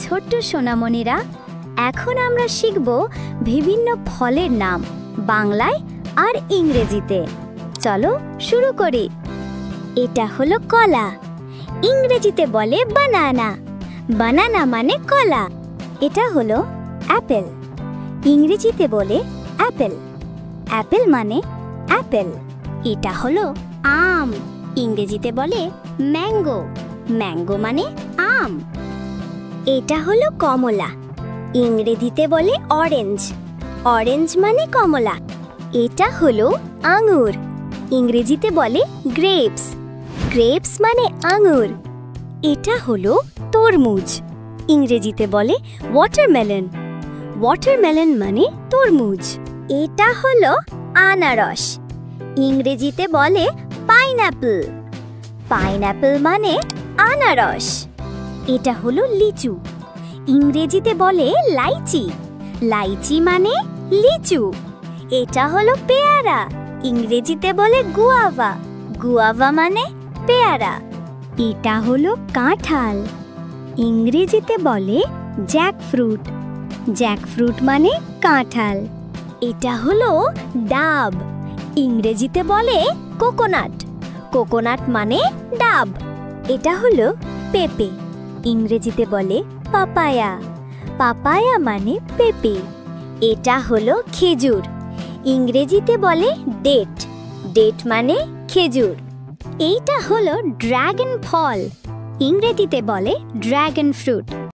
ছোট্ট সোনামণিরা, এখন আমরা শিখব বিভিন্ন ফলের নাম বাংলায় আর ইংরেজিতে। চলো শুরু করি। এটা হলো কলা, ইংরেজিতে বলে বানানা। বানানা মানে কলা। এটা হলো অ্যাপেল, ইংরেজিতে বলে অ্যাপেল। অ্যাপেল মানে অ্যাপেল। এটা হলো আম, ইংরেজিতে বলে ম্যাঙ্গো। ম্যাঙ্গো মানে আম। এটা হলো কমলা, ইংরেজিতে বলে অরেঞ্জ। অরেঞ্জ মানে কমলা। এটা হলো আঙুর, ইংরেজিতে বলে গ্রেপস। গ্রেপস মানে আঙুর। এটা হলো তরমুজ, ইংরেজিতে বলে ওয়াটারমেলন। ওয়াটারমেলন মানে তরমুজ। এটা হলো আনারস, ইংরেজিতে বলে পাইনঅ্যাপল। পাইনঅ্যাপল মানে আনারস। এটা হলো লিচু, ইংরেজিতে বলে লাইচি। লাইচি মানে লিচু। এটা হলো পেয়ারা, ইংরেজিতে বলে গুয়াভা। গুয়াভা মানে পেয়ারা। এটা হলো কাঁঠাল, ইংরেজিতে বলে জ্যাকফ্রুট। জ্যাকফ্রুট মানে কাঁঠাল। এটা হলো ডাব, ইংরেজিতে বলে কোকোনাট। কোকোনাট মানে ডাব। এটা হলো পেঁপে, ইংরেজিতে বলে পাপায়া। পাপায়া মানে পেঁপে। এটা হলো খেজুর, ইংরেজিতে বলে ডেট। ডেট মানে খেজুর। এইটা হলো ড্রাগন ফল, ইংরেজিতে বলে ড্রাগন ফ্রুট।